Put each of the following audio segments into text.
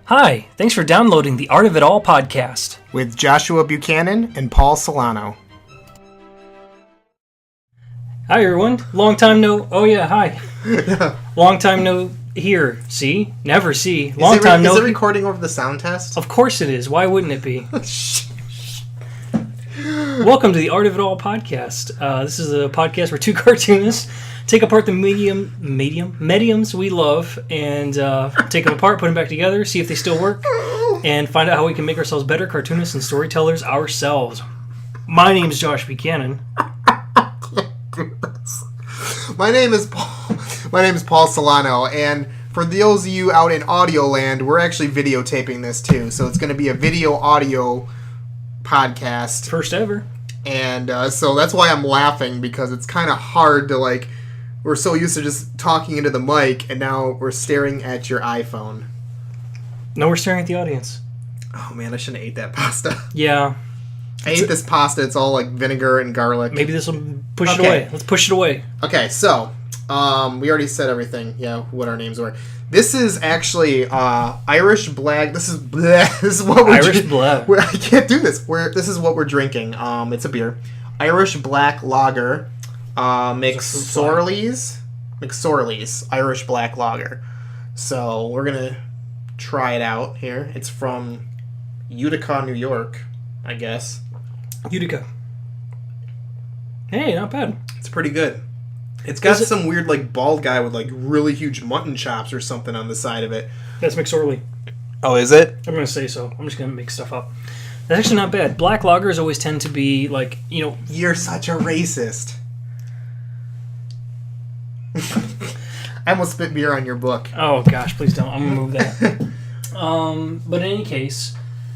Hi, thanks for downloading the Art of It All podcast. With Joshua Buchanan and Paul Solano. Hi everyone, long time no... Oh yeah, hi. Long time no hear. See? Never see. Long time no... Is it recording over the sound test? Of course it is. Why wouldn't it be? Welcome to the Art of It All podcast. This is a podcast where two cartoonists take apart the mediums we love and take them apart, put them back together, see if they still work, and find out how we can make ourselves better cartoonists and storytellers ourselves. My name is Josh Buchanan. My name is Paul Solano, and for those of you out in audio land, we're actually videotaping this too, so it's going to be a video-audio podcast. First ever. And so that's why I'm laughing, because it's kind of hard to, we're so used to just talking into the mic, and now we're staring at your iPhone. No, we're staring at the audience. Oh man, I shouldn't have ate that pasta. Yeah. I ate this pasta. It's all vinegar and garlic. Maybe this will push it away. Let's push it away. Okay, so we already said everything. Yeah, what our names were. This is actually Irish Black. This is bleh. This is what we're Irish Black. I can't do this. This is what we're drinking. It's a beer. Irish Black Lager. McSorley's Irish Black Lager. So we're gonna try it out here. It's from Utica, New York, I guess. Utica. Hey, not bad. It's pretty good. It's got some weird bald guy with really huge mutton chops or something on the side of it. That's McSorley. Oh, is it? I'm gonna say so. I'm just gonna make stuff up. That's actually not bad. Black lagers always tend to be You're such a racist. I almost spit beer on your book. Oh gosh, please don't. I'm gonna move that. But in any case,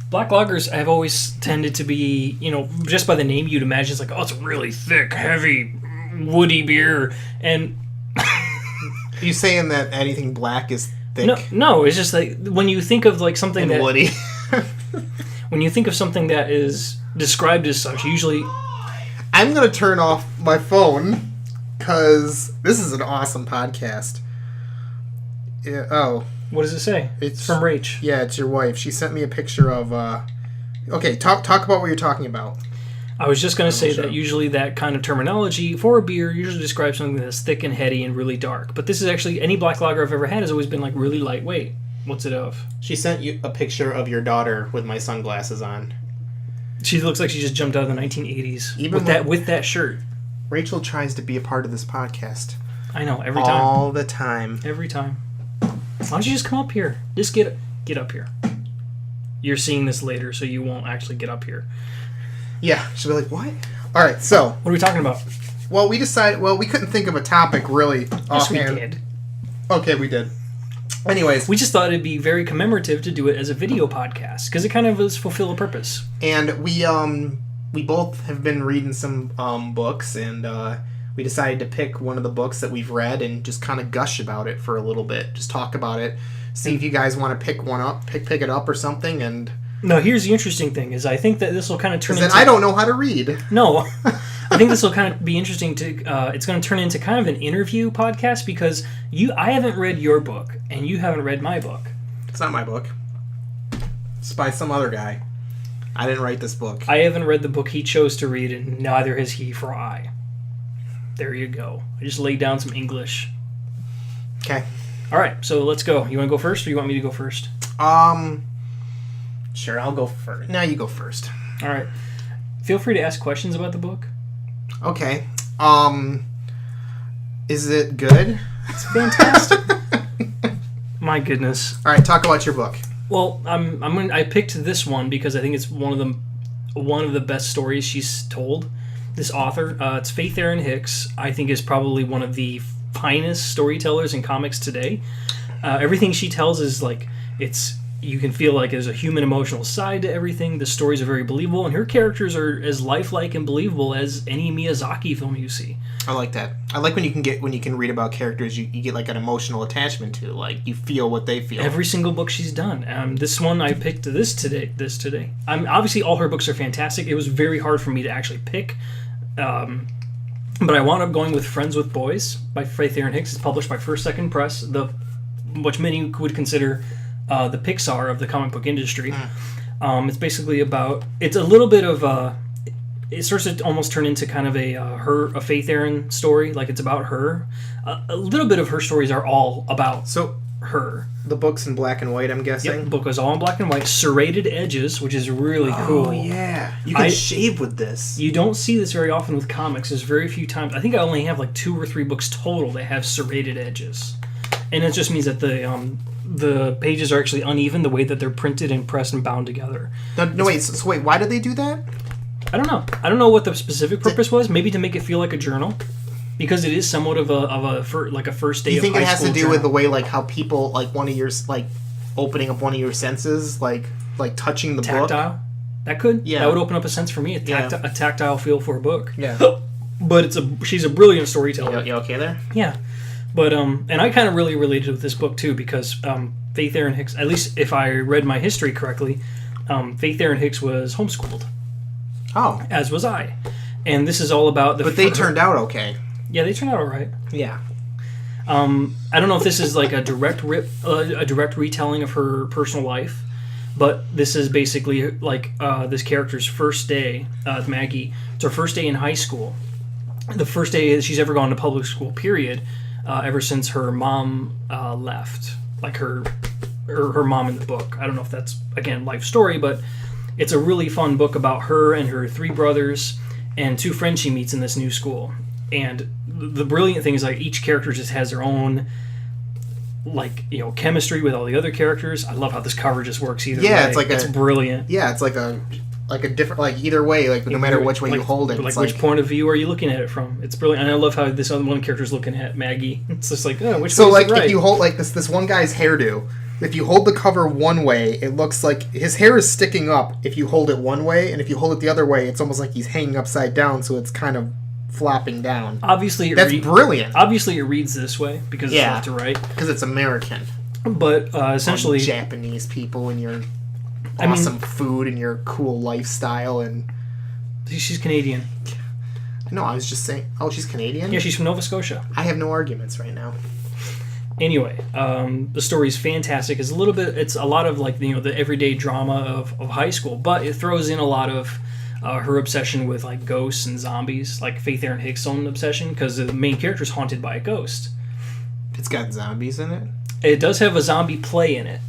black lagers have always tended to be, just by the name you'd imagine it's it's a really thick, heavy, woody beer. And are you saying that anything black is thick? No, it's just when you think of something and that woody. When you think of something that is described as such, usually I'm gonna turn off my phone. Because this is an awesome podcast. Yeah, oh. What does it say? It's from Rach. Yeah, it's your wife. She sent me a picture of... Okay, talk about what you're talking about. I was just going to say that usually that kind of terminology for a beer usually describes something that's thick and heady and really dark. But this is actually... Any black lager I've ever had has always been really lightweight. What's it of? She sent you a picture of your daughter with my sunglasses on. She looks like she just jumped out of the 1980s. Even with that shirt. Rachel tries to be a part of this podcast. I know, every time. All the time. Every time. Why don't you just come up here? Just get up here. You're seeing this later, so you won't actually get up here. Yeah, she'll be like, what? All right, so... What are we talking about? Well, we couldn't think of a topic, really, offhand. Yes, we did. Okay, we did. Anyways. We just thought it'd be very commemorative to do it as a video podcast, because it kind of does fulfill a purpose. And we both have been reading some books, and we decided to pick one of the books that we've read and just kind of gush about it for a little bit. Just talk about it. See if you guys want to pick one up, pick it up or something. And no, here's the interesting thing, is I think that this will kind of turn into... I don't know how to read. No. I think this will kind of be interesting to... it's going to turn into kind of an interview podcast, because I haven't read your book, and you haven't read my book. It's not my book. It's by some other guy. I didn't write this book. I haven't read the book he chose to read, and neither has he for I. There you go. I just laid down some English. Okay. All right, so let's go. You want to go first, or you want me to go first? Sure, I'll go first. No, you go first. All right. Feel free to ask questions about the book. Okay. Is it good? It's fantastic. My goodness. All right, talk about your book. Well, I picked this one because I think it's one of the best stories she's told. This author, it's Erin Hicks. I think is probably one of the finest storytellers in comics today. Everything she tells is you can feel like there's a human emotional side to everything. The stories are very believable, and her characters are as lifelike and believable as any Miyazaki film you see. I like that. I like when you can read about characters you get an emotional attachment to. You feel what they feel. Every single book she's done. This one I picked this today. Obviously all her books are fantastic. It was very hard for me to actually pick. But I wound up going with Friends with Boys by Erin Hicks. It's published by First Second Press, which many would consider the Pixar of the comic book industry. It's basically about, it's a little bit of it starts to almost turn into kind of a Faith Erin story. Like, it's about her. A little bit of her stories are all about her. The book's in black and white, I'm guessing? Yep, the book is all in black and white. Serrated edges, which is really cool. Oh, yeah. You can shave with this. You don't see this very often with comics. There's very few times. I think I only have like 2 or 3 books total that have serrated edges. And it just means that the pages are actually uneven the way that they're printed and pressed and bound together. Wait, why did they do that? I don't know. I don't know what the specific purpose was. Maybe to make it feel like a journal, because it is somewhat of a first day. Do you think of it high has to school do journal. with the way like how people like one of your like opening up one of your senses, like touching the tactile? book? That could. Yeah. That would open up a sense for me. A tactile feel for a book. Yeah. But she's a brilliant storyteller. You okay there? Yeah. But and I kind of really related with this book too, because Faith Erin Hicks, at least if I read my history correctly, Faith Erin Hicks was homeschooled. Oh. As was I. And this is all about But they turned out okay. Yeah, they turned out all right. Yeah. I don't know if this is like a direct retelling of her personal life, but this is basically like this character's first day, Maggie. It's her first day in high school. The first day she's ever gone to public school, period, ever since her mom left. Like her mom in the book. I don't know if that's, again, life story, but it's a really fun book about her and her 3 brothers and 2 friends she meets in this new school. And the brilliant thing is, like, each character just has their own, like, you know, chemistry with all the other characters. I love how this cover just works either way. It's brilliant. Yeah, it's like a different, like, either way, like, no matter which way you hold it. Like, which point of view are you looking at it from? It's brilliant. And I love how this other one character's looking at Maggie. It's just like, oh, which way is it right? If you hold, like, this one guy's hairdo, if you hold the cover one way, it looks like his hair is sticking up if you hold it one way, and if you hold it the other way, it's almost like he's hanging upside down, so it's kind of flopping down. Obviously, that's brilliant. Obviously, it reads this way because it's left to right. Because it's American. But essentially, Japanese people and your awesome food and your cool lifestyle, and she's Canadian. No, I was just saying. Oh, she's Canadian? Yeah, she's from Nova Scotia. I have no arguments right now. Anyway, the story's fantastic. It's a lot of, like, you know, the everyday drama of high school, but it throws in a lot of her obsession with, like, ghosts and zombies, like Faith Erin Hicks' own obsession, because the main character's haunted by a ghost. It's got zombies in it? It does have a zombie play in it.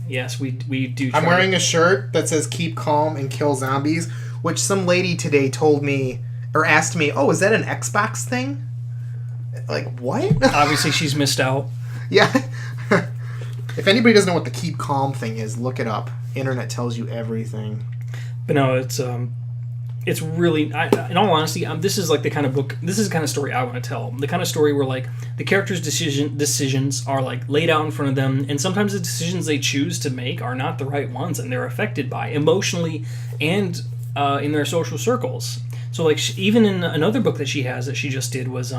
Yes, we do. I'm wearing a shirt that says "Keep calm and kill zombies," which some lady today told me or asked me, "Oh, is that an Xbox thing?" Like, what? Obviously, she's missed out. Yeah. If anybody doesn't know what the "Keep calm" thing is, look it up. Internet tells you everything. But no, it's really, in all honesty, this is like the kind of book, this is the kind of story I want to tell. The kind of story where, like, the characters' decisions are, like, laid out in front of them, and sometimes the decisions they choose to make are not the right ones, and they're affected by emotionally and in their social circles. So, like, even in another book that she has that she just did was,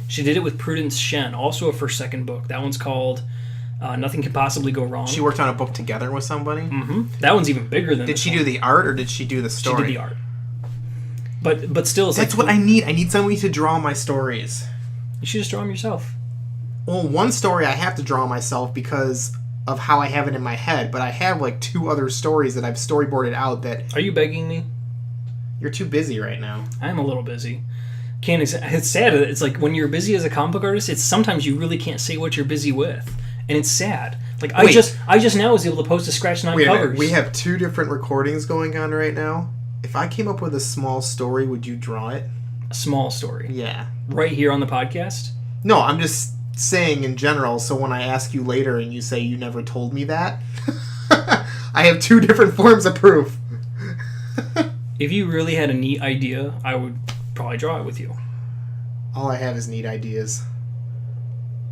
she did it with Prudence Shen, also a second book. That one's called Nothing Can Possibly Go Wrong. She worked on a book together with somebody? Mm-hmm. That one's even bigger than Did she do the art, or did she do the story? She did the art. But still, it's that's like, what I need. I need somebody to draw my stories. You should just draw them yourself. Well, one story I have to draw myself because of how I have it in my head, but I have, like, 2 other stories that I've storyboarded out that... Are you begging me? You're too busy right now. I'm a little busy. It's sad. It's like when you're busy as a comic book artist, it's sometimes you really can't say what you're busy with, and it's sad. Like, I just now was able to post a Scratch 9 covers. We have 2 different recordings going on right now. If I came up with a small story, would you draw it? A small story? Yeah. Right here on the podcast? No, I'm just saying in general, so when I ask you later and you say you never told me that, I have 2 different forms of proof. If you really had a neat idea, I would probably draw it with you. All I have is neat ideas.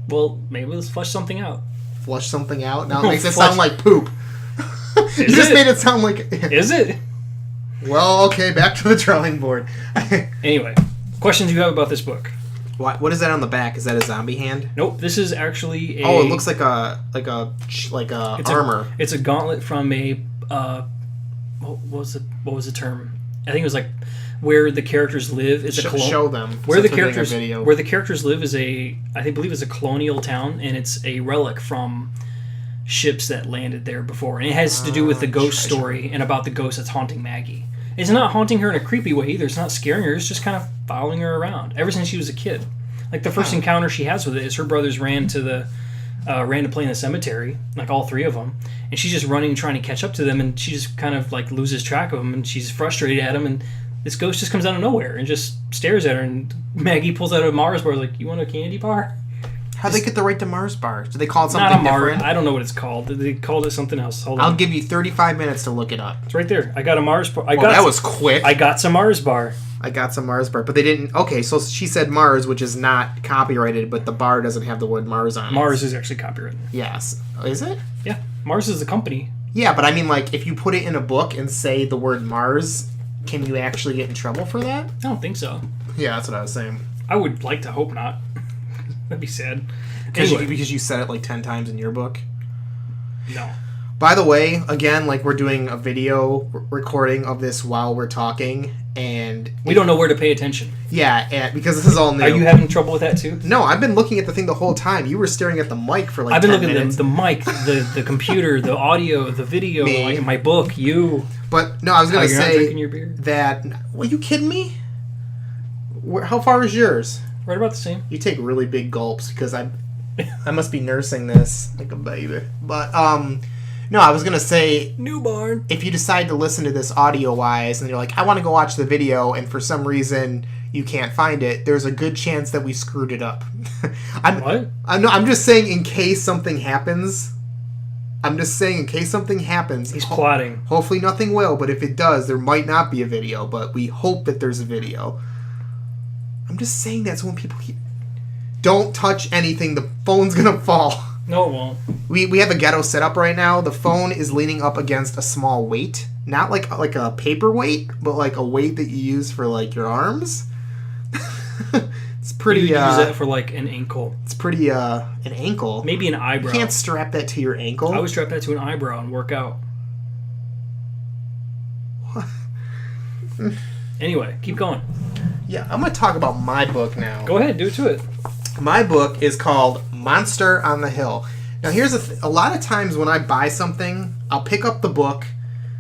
Well, maybe let's flesh something out. Flush something out? Now it makes it sound like poop. You just made it sound like... Is it? Well, okay, back to the drawing board. Anyway, questions you have about this book? What is that on the back? Is that a zombie hand? Nope. This is actually a... Oh, it looks like a armor. It's a gauntlet from a... what was the term? I think it was like where the characters live is a show them where the characters live is I believe it's a colonial town, and it's a relic from. ships that landed there before, and it has to do with the ghost treasure. story and about the ghost that's haunting Maggie. It's not haunting her in a creepy way either. It's not scaring her. It's just kind of following her around ever since she was a kid. Like the first encounter she has with it is her brothers ran to play in the cemetery, like all three of them, and she's just running, trying to catch up to them, and she just kind of like loses track of them, and she's frustrated at him, and this ghost just comes out of nowhere and just stares at her, and Maggie pulls out a Mars bar, like, "You want a candy bar?" How'd they get the right to Mars bar? Do they call it Not something a Mars. different? I don't know what it's called. They called it something else. Hold on. I'll give you 35 minutes to look it up. It's right there. I got a Mars bar. That was quick. I got some Mars bar. I got some Mars bar, but they didn't. Okay, so she said Mars, which is not copyrighted, but the bar doesn't have the word Mars on it. Mars is actually copyrighted. Yes. Is it? Yeah. Mars is the company. Yeah, but I mean, like, if you put it in a book and say the word Mars, can you actually get in trouble for that? I don't think so. Yeah, that's what I was saying. I would like to hope not. That'd be sad. Because Anyway. you said it like 10 times in your book. No. By the way, again, like, we're doing a video recording of this while we're talking, and We don't know where to pay attention. yeah, because this is all new. Are you having trouble with that too? No, I've been looking at the thing the whole time. You were staring at the mic for like I've been 10 looking minutes. at the mic, the computer, the audio, the video, Me. my book, you. But no, I was How, going to you're not say drinking your beer? that... Were you kidding me? How far is yours? Right about the same. You take really big gulps because I must be nursing this like a baby. But no, I was going to say, Newborn. if you decide to listen to this audio-wise and you're like, I want to go watch the video, and for some reason you can't find it, there's a good chance that we screwed it up. What? I'm just saying in case something happens. He's plotting. Hopefully nothing will, but if it does, there might not be a video, but we hope that there's a video. I'm just saying that so when people hear... Don't touch anything, the phone's gonna fall. No, it won't. We have a ghetto setup right now. The phone is leaning up against a small weight. Not like a paper weight, but like a weight that you use for like your arms. It's pretty... You use that for like an ankle. It's pretty, an ankle. Maybe an eyebrow. You can't strap that to your ankle. I would strap that to an eyebrow and work out. Anyway, keep going. Yeah, I'm going to talk about my book now. Go ahead, do it to it. My book is called Monster on the Hill. Now, here's a lot of times when I buy something, I'll pick up the book.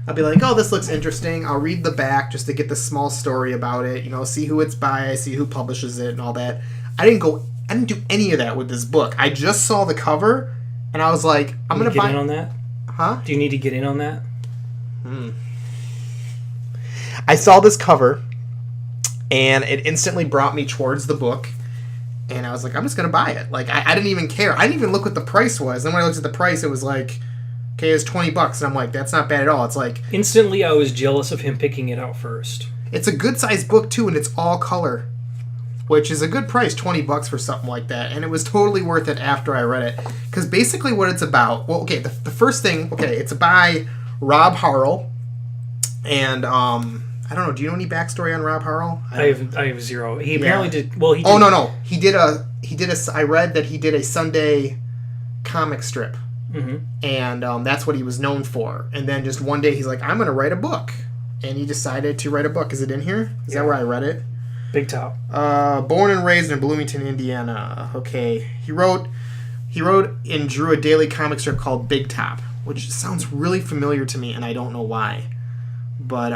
I'll be like, oh, this looks interesting. I'll read the back just to get the small story about it. You know, see who it's by, see who publishes it, and all that. I didn't do any of that with this book. I just saw the cover, and I was like, I'm going to buy... Get in on that? Huh? Do you need to get in on that? I saw this cover, and it instantly brought me towards the book, and I was like, I'm just going to buy it. Like, I didn't even care. I didn't even look what the price was. Then when I looked at the price, it was like, okay, it's $20, and I'm like, that's not bad at all. It's like... Instantly, I was jealous of him picking it out first. It's a good-sized book, too, and it's all color, which is a good price, $20 for something like that, and it was totally worth it after I read it. Because basically what it's about... Well, okay, the first thing... Okay, it's by Rob Harrel, and, I don't know. Do you know any backstory on Rob Harrel? I have zero. He apparently did. Well, he. Did, Oh no. He did a. I read that he did a Sunday comic strip, and that's what he was known for. And then just one day he's like, I'm going to write a book, and he decided to write a book. Is it in here? Is that where I read it? Big Top. Born and raised in Bloomington, Indiana. Okay, he wrote and drew a daily comic strip called Big Top, which sounds really familiar to me, and I don't know why. But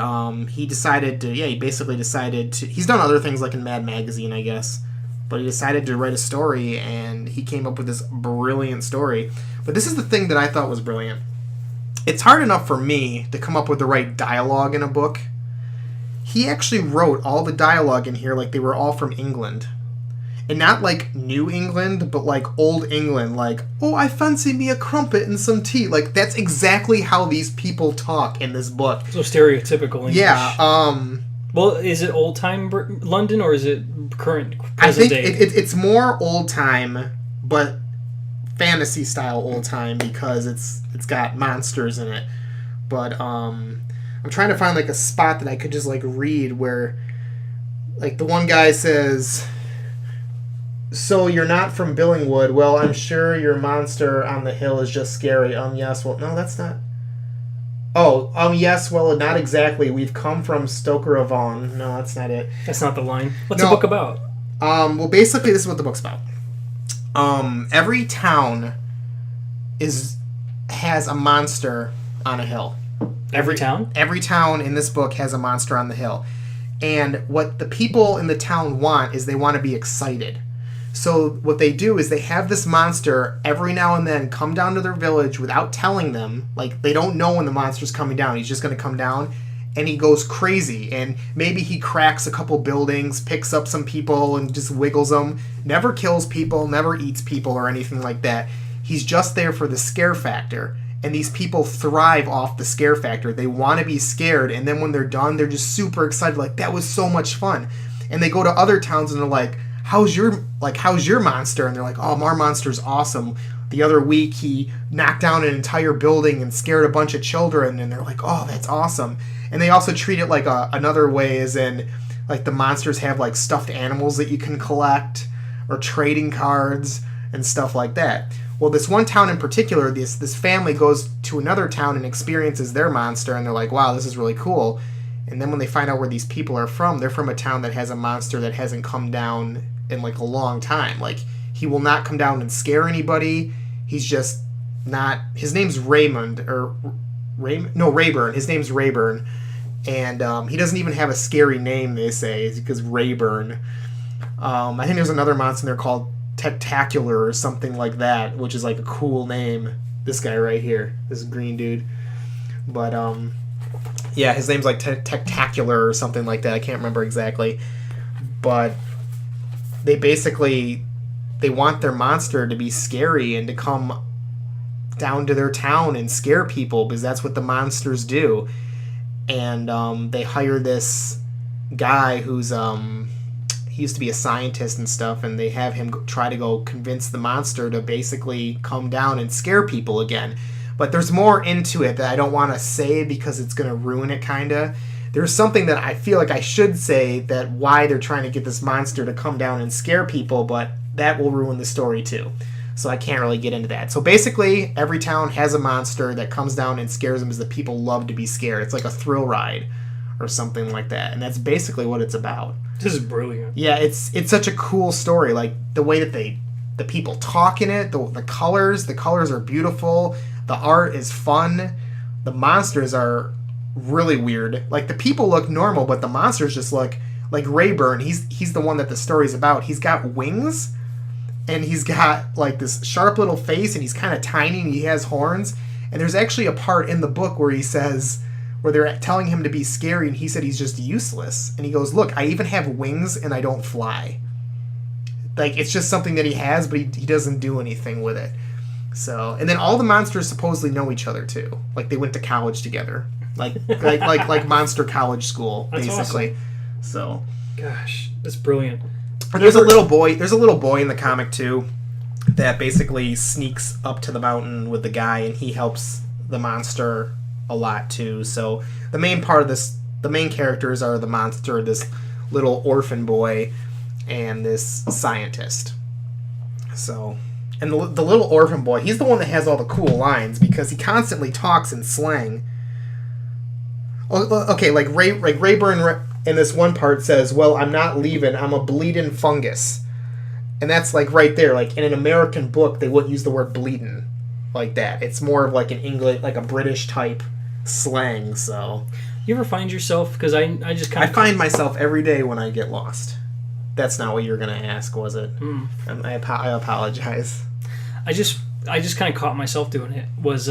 he decided to, he basically decided to, he's done other things like in Mad Magazine, I guess, but he decided to write a story, and he came up with this brilliant story. But this is the thing that I thought was brilliant. It's hard enough for me to come up with the right dialogue in a book. He actually wrote all the dialogue in here like they were all from England. And not like New England, but like Old England. Like, oh, I fancy me a crumpet and some tea. Like, that's exactly how these people talk in this book. So stereotypical English. Yeah. Well, is it old time London or is it current present I think day? it's more old time, but fantasy style old time because it's got monsters in it. But I'm trying to find like a spot that I could just like read where, like, the one guy says, so you're not from Billingwood. Well, I'm sure your monster on the hill is just scary. Yes. Well, no, that's not. Oh, yes. Well, not exactly. We've come from Stoker-Avon. No, that's not it. That's not the line. What's the book about? Well, basically, this is what the book's about. Every town has a monster on a hill. Every town? Every town in this book has a monster on the hill. And what the people in the town want is they want to be excited. So what they do is they have this monster every now and then come down to their village without telling them. Like, they don't know when the monster's coming down. He's just going to come down, and he goes crazy. And maybe he cracks a couple buildings, picks up some people, and just wiggles them. Never kills people, never eats people or anything like that. He's just there for the scare factor. And these people thrive off the scare factor. They want to be scared, and then when they're done, they're just super excited. Like, that was so much fun. And they go to other towns, and they're like, how's your monster? And they're like, oh, our monster's awesome. The other week he knocked down an entire building and scared a bunch of children, and they're like, oh, that's awesome. And they also treat it like another way, as in, like, the monsters have like stuffed animals that you can collect or trading cards and stuff like that. Well, this one town in particular, this family goes to another town and experiences their monster, and they're like, wow, this is really cool. And then when they find out where these people are from, they're from a town that has a monster that hasn't come down in like a long time. Like, he will not come down and scare anybody. He's just not. His name's Rayburn. His name's Rayburn, and he doesn't even have a scary name. They say because Rayburn. I think there's another monster there called Tectacular or something like that, which is like a cool name. This guy right here, this green dude. But yeah, his name's like Tectacular or something like that. I can't remember exactly. But they want their monster to be scary and to come down to their town and scare people, because that's what the monsters do. And they hire this guy who's he used to be a scientist and stuff, and they have him try to go convince the monster to basically come down and scare people again. But there's more into it that I don't want to say because it's going to ruin it, kind of. There's something that I feel like I should say, that why they're trying to get this monster to come down and scare people, but that will ruin the story too. So I can't really get into that. So basically, every town has a monster that comes down and scares them, because the people love to be scared. It's like a thrill ride or something like that. And that's basically what it's about. This is brilliant. Yeah, it's such a cool story. Like, the way that the people talk in it, the colors are beautiful. The art is fun. The monsters are really weird. Like, the people look normal, but the monsters just look like Rayburn. He's the one that the story's about. He's got wings, and he's got like this sharp little face, and he's kind of tiny, and he has horns. And there's actually a part in the book where where they're telling him to be scary, and he said he's just useless. And he goes, look, I even have wings and I don't fly. Like, it's just something that he has, but he doesn't do anything with it. So, and then all the monsters supposedly know each other too. Like, they went to college together. Like monster college school, that's basically. Awesome. So, gosh, that's brilliant. And there's a little boy in the comic too that basically sneaks up to the mountain with the guy, and he helps the monster a lot too. So the main characters are the monster, this little orphan boy, and this scientist. So, and the little orphan boy, he's the one that has all the cool lines, because he constantly talks in slang. Okay, like Rayburn in this one part says, well, I'm not leaving, I'm a bleeding fungus. And that's like right there. Like, in an American book, they wouldn't use the word bleeding like that. It's more of like an English, like a British type slang. So, you ever find yourself, because I just kind of... I find myself every day when I get lost. That's not what you were going to ask, was it? I apologize. I just kind of caught myself doing it. Was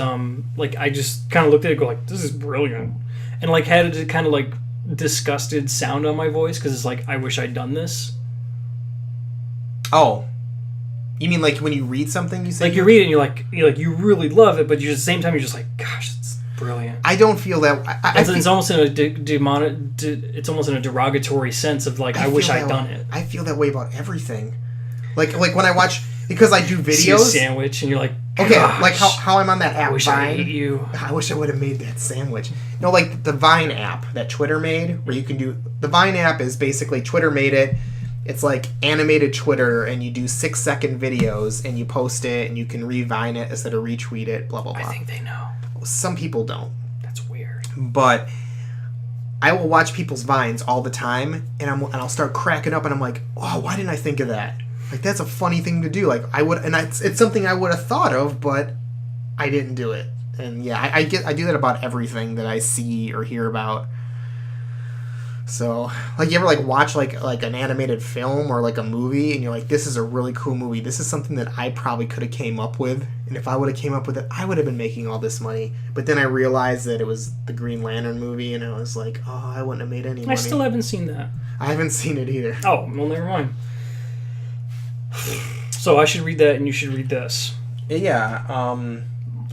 like, I just kind of looked at it and go like, this is brilliant. And like had a kind of like disgusted sound on my voice, because it's like, I wish I'd done this. Oh. You mean like when you read something, you say... Like, you read it and you're like, you really love it, but at the same time, you're just like, gosh, it's brilliant. I don't feel that... It's almost in it's almost in a derogatory sense of like, I wish I'd done it. I feel that way about everything. Like when I watch... Because I do videos... See a sandwich and you're like, gosh, okay, like how I'm on that app, I wish Vine. I ate you. I wish I would have made that sandwich. No, like the Vine app that Twitter made, where you can do... The Vine app is basically... Twitter made it. It's like animated Twitter, and you do 6-second videos, and you post it, and you can re-Vine it instead of retweet it, blah, blah, blah. I think they know. Some people don't. That's weird. But I will watch people's Vines all the time, and I'll start cracking up, and I'm like, oh, why didn't I think of that? Like, that's a funny thing to do. Like, I would, and it's something I would have thought of, but I didn't do it. And yeah, I do that about everything that I see or hear about. So, like, you ever like watch like an animated film or like a movie, and you're like, this is a really cool movie. This is something that I probably could have came up with, and if I would have came up with it, I would have been making all this money. But then I realized that it was the Green Lantern movie, and I was like, oh, I wouldn't have made any money. I still haven't seen that. I haven't seen it either. Oh, well, never mind. So I should read that, and you should read this. Yeah.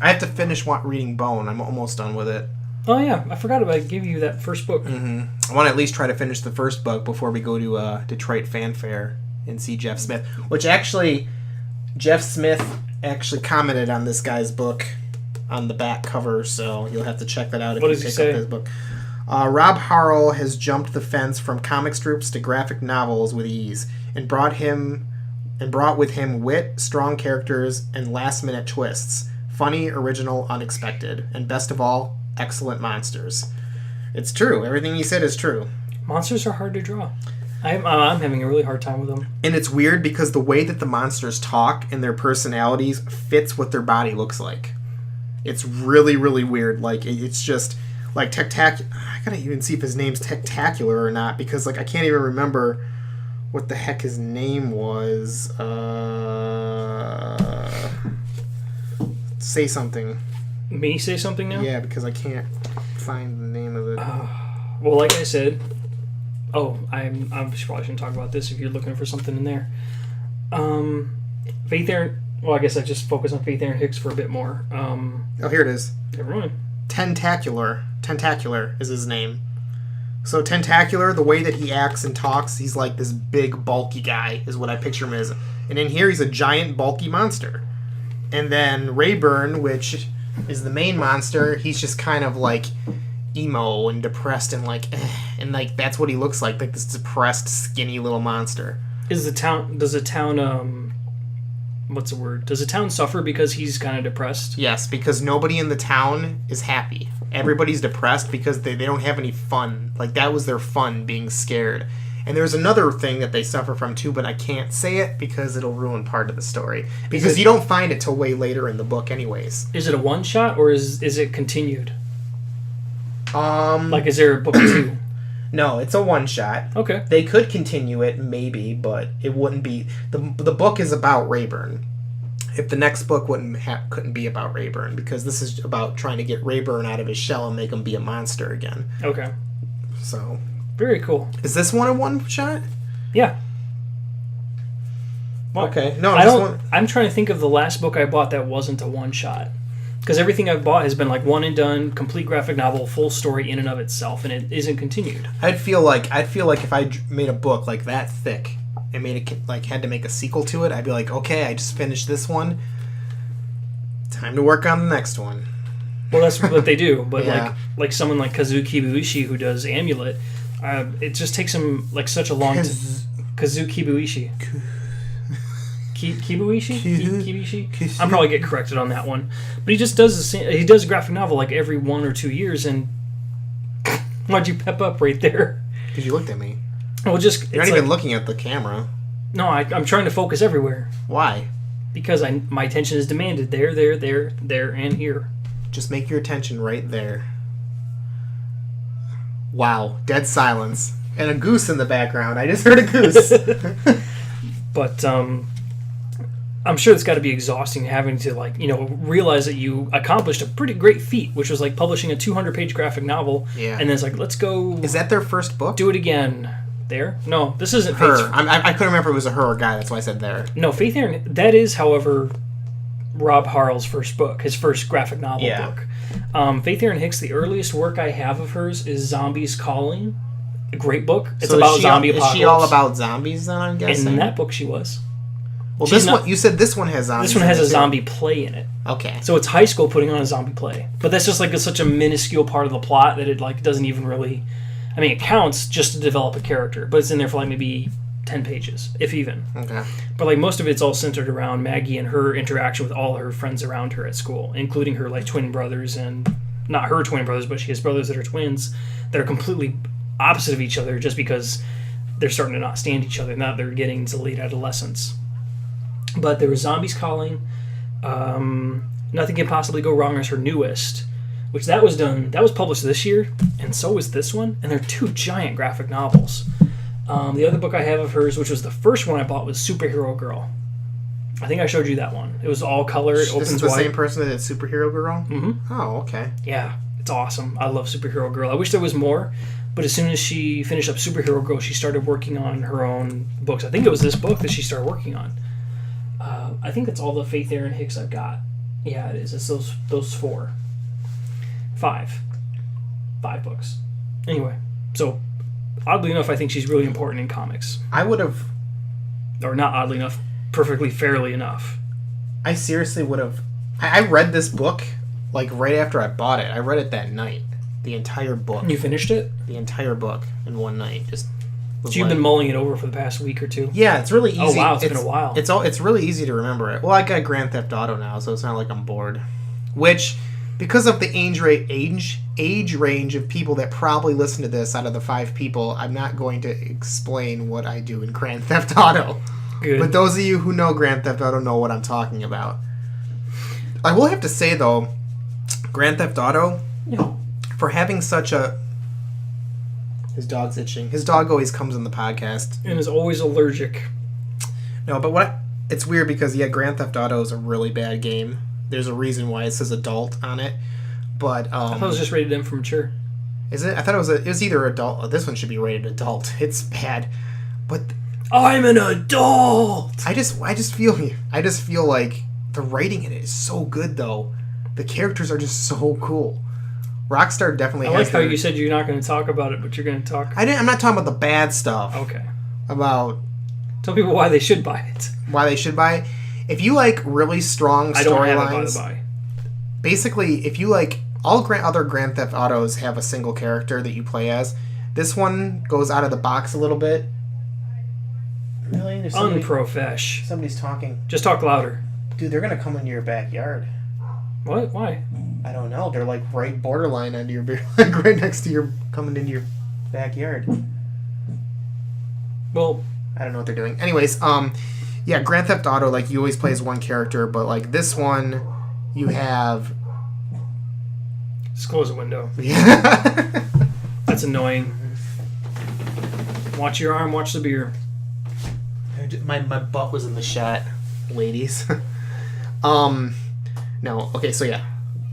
I have to finish reading Bone. I'm almost done with it. Oh, yeah. I forgot about giving you that first book. Mm-hmm. I want to at least try to finish the first book before we go to Detroit Fan Fair and see Jeff Smith. Which actually, Jeff Smith actually commented on this guy's book on the back cover, so you'll have to check that out if you pick up his book. Rob Harrel has jumped the fence from comic strips to graphic novels with ease, and brought with him wit, strong characters, and last-minute twists. Funny, original, unexpected, and best of all, excellent monsters. It's true. Everything he said is true. Monsters are hard to draw. I'm having a really hard time with them. And it's weird because the way that the monsters talk and their personalities fits what their body looks like. It's really, really weird. Like, it's just like I gotta even see if his name's Tectacular or not, because like I can't even remember what the heck his name was. Say something. Me say something now? Yeah, because I can't find the name of it. Well, like I said, I probably shouldn't talk about this if you're looking for something in there. Faith Erin. Well, I guess I just focus on Faith Erin Hicks for a bit more. Here it is. Never mind. Tentacular is his name. So Tentacular, the way that he acts and talks, he's like this big, bulky guy, is what I picture him as. And in here, he's a giant, bulky monster. And then Rayburn, which is the main monster, he's just kind of like emo and depressed and like, that's what he looks like this depressed, skinny little monster. Does the town what's the word? Does the town suffer because he's kind of depressed? Yes, because nobody in the town is happy. Everybody's depressed because they don't have any fun. Like, that was their fun, being scared. And there's another thing that they suffer from too, but I can't say it because it'll ruin part of the story. Because you don't find it till way later in the book anyways. Is it a one-shot, or is it continued? Like, is there a book 2? No, it's a one-shot. Okay. They could continue it, maybe, but it wouldn't be... The book is about Rayburn. If the next book couldn't be about Rayburn, because this is about trying to get Rayburn out of his shell and make him be a monster again. Okay. So... Very cool. Is this one a one-shot? Yeah. Well, okay. No, I'm trying to think of the last book I bought that wasn't a one-shot. Because everything I've bought has been like one and done, complete graphic novel, full story in and of itself, and it isn't continued. I'd feel like if I made a book like that thick and made it like had to make a sequel to it, I'd be like, okay, I just finished this one. Time to work on the next one. Well, that's what they do. But yeah. like someone like Kazuo Kibuishi who does Amulet, it just takes him like such a long time. Kazuo Kibuishi. Kibuishi? I'm probably get corrected on that one. But he just does he does a graphic novel like every 1 or 2 years, and why'd you pep up right there? Because you looked at me. Well, you're not even looking at the camera. No, I'm trying to focus everywhere. Why? Because my attention is demanded there, and here. Just make your attention right there. Wow, dead silence. And a goose in the background. I just heard a goose. But I'm sure it's got to be exhausting having to realize that you accomplished a pretty great feat, which was like publishing a 200-page graphic novel. Yeah. And then it's like, let's go. Is that their first book? Do it again. There? No, this isn't her. Faith. I couldn't remember if it was a her or guy. That's why I said there. No, Faith Erin. That is, however, Rob Harrel's first book, his first graphic novel book. Faith Erin Hicks, the earliest work I have of hers is Zombies Calling. A great book. It's about zombie apocalypse. Is she all about zombies then, I'm guessing? In that book she was. Well, you said this one has zombies. This one has a zombie play in it. Okay. So it's high school putting on a zombie play. But that's just like such a minuscule part of the plot that it like doesn't even really... I mean, it counts just to develop a character, but it's in there for like maybe 10 pages, if even. Okay. But like most of it's all centered around Maggie and her interaction with all her friends around her at school, including her like twin brothers, and not her twin brothers, but she has brothers that are twins that are completely opposite of each other just because they're starting to not stand each other now they're getting to late adolescence. But there was Zombies Calling. Nothing Can Possibly Go Wrong is her newest, which that was published this year, and so is this one, and they're 2 giant graphic novels. The other book I have of hers, which was the first one I bought, was Superhero Girl. I think I showed you that one. It was all color. It opens This is the wide. same person that did Superhero Girl? Mm-hmm. Oh, okay. Yeah, it's awesome. I love Superhero Girl. I wish there was more, but as soon as she finished up Superhero Girl, she started working on her own books. I think it was this book that she started working on. I think that's all the Faith Erin Hicks I've got. Yeah, it is. It's those 4. 5 books. Anyway, so oddly enough, I think she's really important in comics. I would have... Or not oddly enough, perfectly fairly enough. I seriously would have... I read this book, like, right after I bought it. I read it that night. The entire book. You finished it? The entire book in one night. Just... So you've been mulling it over for the past week or 2? Yeah, it's really easy. Oh wow, it's been a while. It's really easy to remember it. Well, I got Grand Theft Auto now, so it's not like I'm bored. Which, because of the age range of people that probably listen to this out of the 5 people, I'm not going to explain what I do in Grand Theft Auto. Good. But those of you who know Grand Theft Auto know what I'm talking about. I will have to say though, Grand Theft Auto, for having such a... His dog's itching. His dog always comes on the podcast. And is always allergic. No, but it's weird because, Grand Theft Auto is a really bad game. There's a reason why it says adult on it. But, I thought it was just rated M for mature. Is it? I thought it was either adult. Oh, this one should be rated adult. It's bad. But... I'm an adult! I just feel like the writing in it is so good, though. The characters are just so cool. Rockstar definitely I has like how you said you're not going to talk about it, but you're going to talk... I'm not talking about the bad stuff. Okay. About... Tell people why they should buy it. Why they should buy it? If you like really strong storylines... I don't have it by the by. Basically, if you like... All other Grand Theft Autos have a single character that you play as. This one goes out of the box a little bit. Really? Unprofesh. Somebody's talking. Just talk louder. Dude, they're going to come into your backyard. What? Why? I don't know. They're like right borderline under your like right next to your coming into your backyard. Well, I don't know what they're doing. Anyways, Grand Theft Auto, like, you always play as one character, but like this one, you have... Just close the window. Yeah. That's annoying. Watch your arm, watch the beer. My butt was in the shot, ladies. No, okay, so yeah.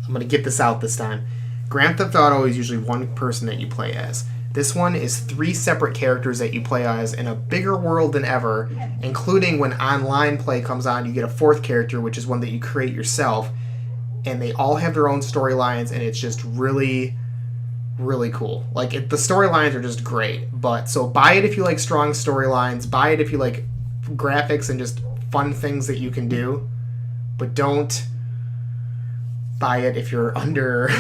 I'm going to get this out this time. Grand Theft Auto is usually one person that you play as. This one is 3 separate characters that you play as in a bigger world than ever, including when online play comes on, you get a 4th character, which is one that you create yourself, and they all have their own storylines, and it's just really, really cool. Like, the storylines are just great, but, so buy it if you like strong storylines, buy it if you like graphics and just fun things that you can do, but don't buy it if you're under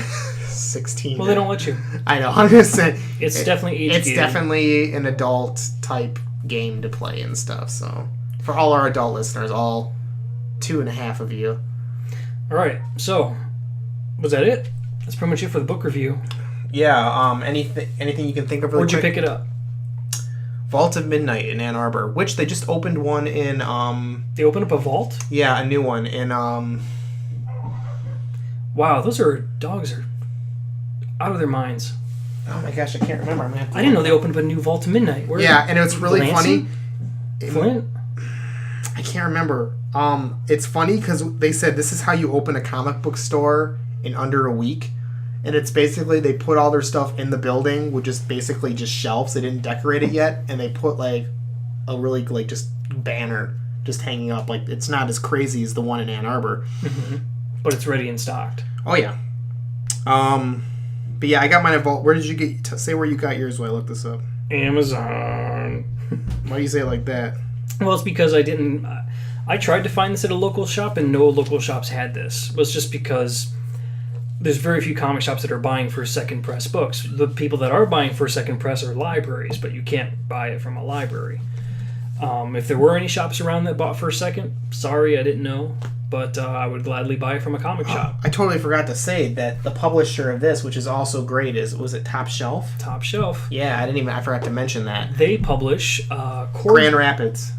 16. Well, they don't let you. I know. I'm just saying. It's definitely age It's gated. definitely an adult type game to play and stuff. So, for all our adult listeners, all 2.5 of you. All right. So, was that it? That's pretty much it for the book review. Yeah. Anything you can think of? Really Where'd you quick? pick it up? Vault of Midnight in Ann Arbor, which they just opened one in. They opened up a vault? Yeah, a new one in. Wow, dogs are out of their minds. Oh my gosh, I can't remember. I didn't know they opened up a new Vault of Midnight. Where and it's really Lansing? funny. Flint? I can't remember. It's funny because they said this is how you open a comic book store in under a week. And it's basically they put all their stuff in the building with just basically just shelves. They didn't decorate it yet. And they put like a really like just banner just hanging up. Like it's not as crazy as the one in Ann Arbor. Mm-hmm. But it's ready and stocked. Oh, yeah. But yeah, I got mine at Vault. Where did you get... say where you got yours while I look this up. Amazon. Why do you say it like that? Well, it's because I didn't... I tried to find this at a local shop, and no local shops had this. It was just because there's very few comic shops that are buying for second press books. The people that are buying for second press are libraries, but you can't buy it from a library. If there were any shops around that bought for second, sorry, I didn't know. But I would gladly buy it from a comic shop. I totally forgot to say that the publisher of this, which is also great, was it Top Shelf? Top Shelf. Yeah, I forgot to mention that. They publish Grand Rapids.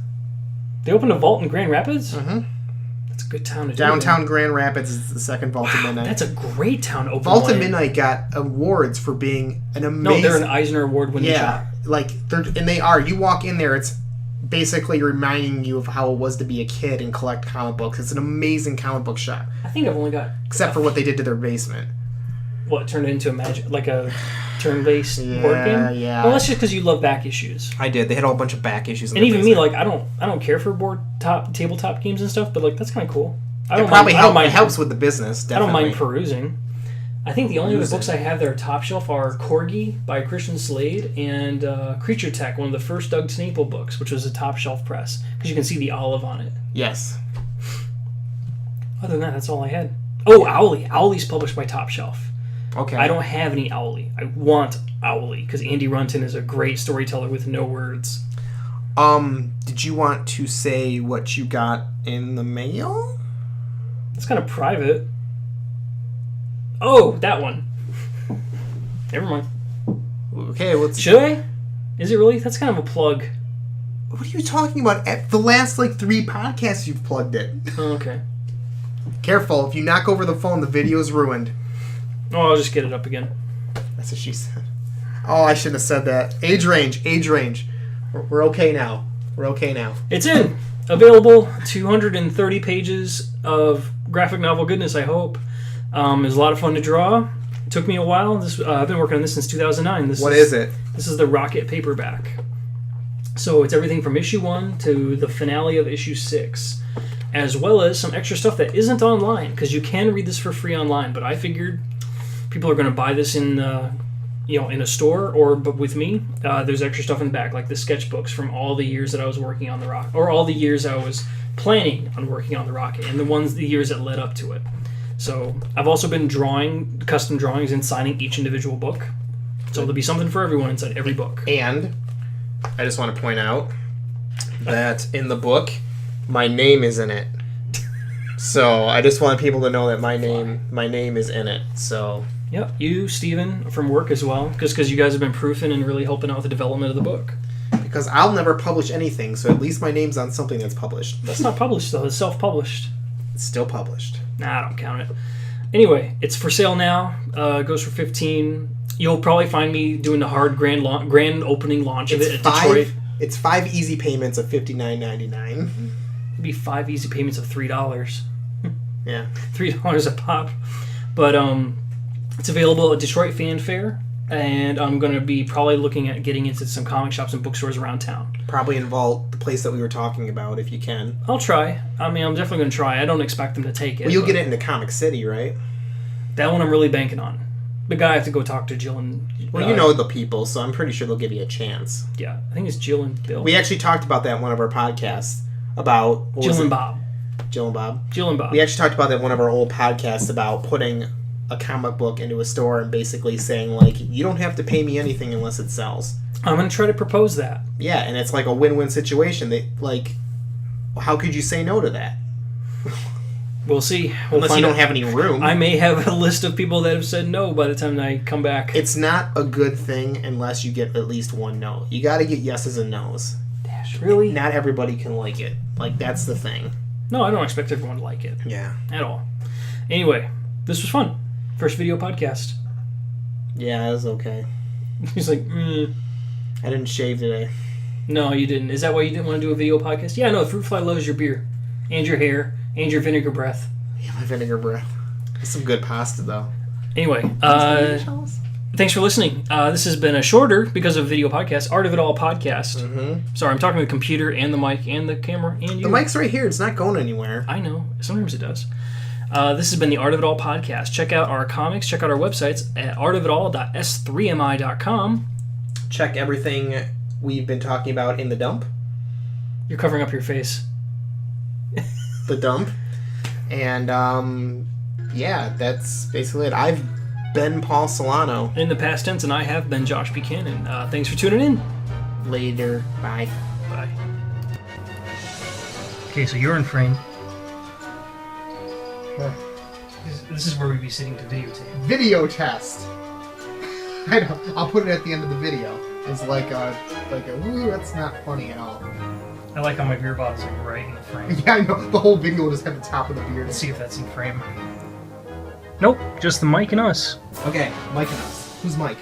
They opened a vault in Grand Rapids? Mm-hmm. That's a good town to do Downtown that. Grand Rapids is the second Vault of Midnight. That's a great town to open Vault of one. Midnight got awards for being an amazing... No, they're an Eisner Award winning shop. Like, and they are. You walk in there, it's basically reminding you of how it was to be a kid and collect comic books. It's an amazing comic book shop. I think I've only got... Except for what they did to their basement. What, turned it into a turn-based board game? Yeah. Well, that's just because you love back issues. I did. They had a whole bunch of back issues. And even me, like, I don't care for tabletop games and stuff, but like that's kind of cool. It helps with the business. Definitely. I don't mind perusing. I think the only other books I have that are top shelf are Corgi by Christian Slade and Creature Tech, one of the first Doug Snaple books, which was a top shelf press because you can see the olive on it. Yes. Other than that, that's all I had. Oh, Owly. Owly's published by Top Shelf. Okay. I don't have any Owly. I want Owly because Andy Runton is a great storyteller with no words. Did you want to say what you got in the mail? It's kind of private. Oh, that one. Never mind. Okay, Should I? Is it really? That's kind of a plug. What are you talking about? At the last, 3 podcasts you've plugged it. Oh, okay. Careful, if you knock over the phone, the video's ruined. Oh, I'll just get it up again. That's what she said. Oh, I shouldn't have said that. Age range. We're okay now. It's in. Available. 230 pages of graphic novel goodness, I hope. It was a lot of fun to draw. It took me a while. I've been working on this since 2009. What is it? This is the Rocket paperback. So it's everything from issue 1 to the finale of issue 6, as well as some extra stuff that isn't online, because you can read this for free online, but I figured people are going to buy this in in a store but with me. There's extra stuff in the back, like the sketchbooks from all the years that I was working on the Rocket, or all the years I was planning on working on the Rocket, and the years that led up to it. So I've also been drawing custom drawings and signing each individual book. So there'll be something for everyone inside every book. And I just want to point out that in the book, my name is in it. So I just want people to know that my name is in it. So yep, you, Steven, from work as well, just because you guys have been proofing and really helping out with the development of the book. Because I'll never publish anything, so at least my name's on something that's published. That's not published though; it's self-published. It's still published. Nah, I don't count it. Anyway, it's for sale now. It goes for $15. You'll probably find me doing the hard grand opening launch of it at Detroit. It's 5 easy payments of $59.99. It'd be 5 easy payments of $3. Yeah, $3 a pop. But it's available at Detroit Fan Fair, and I'm going to be probably looking at getting into some comic shops and bookstores around town. Probably in Vault, the place that we were talking about, if you can. I'll try. I mean, I'm definitely going to try. I don't expect them to take it. Well, you'll get it into Comic City, right? That one I'm really banking on. The guy I have to go talk to Jill and... Well, you know the people, so I'm pretty sure they'll give you a chance. Yeah, I think it's Jill and Bill. We actually talked about that in one of our podcasts about... Jill and Bob. Jill and Bob? Jill and Bob. We actually talked about that in one of our old podcasts about putting a comic book into a store and basically saying, you don't have to pay me anything unless it sells. I'm going to try to propose that. Yeah, and it's like a win-win situation. How could you say no to that? We'll see. Unless you don't have any room. I may have a list of people that have said no by the time I come back. It's not a good thing unless you get at least one no. You got to get yeses and nos. Dash, really? Not everybody can like it. That's the thing. No, I don't expect everyone to like it. Yeah. At all. Anyway, this was fun. First video podcast. Yeah, it was okay. He's like, I didn't shave today. No, you didn't. Is that why you didn't want to do a video podcast? Yeah, no, Fruit Fly loves your beer. And your hair. And your vinegar breath. Yeah, my vinegar breath. That's some good pasta, though. Anyway, thanks for listening. This has been a shorter, because of video podcast, Art of It All podcast. Mm-hmm. Sorry, I'm talking to the computer and the mic and the camera and you. The mic's right here. It's not going anywhere. I know. Sometimes it does. This has been the Art of It All podcast. Check out our comics. Check out our websites at artofitall.s3mi.com. Check everything we've been talking about in the dump. You're covering up your face. The dump. And, yeah, that's basically it. I've been Paul Solano. In the past tense, and I have been Josh Buchanan. Thanks for tuning in. Later. Bye. Bye. Okay, so you're in frame. Sure. This is where we'd be sitting to videotape. Video test. I know. I'll put it at the end of the video. It's like a, ooh, that's not funny at all. I like how my beer bottle's like right in the frame. Yeah, I know. The whole video will just have the top of the beer. Let's see if that's in frame. Nope, just the mic and us. Okay, Mike and us. Who's Mike?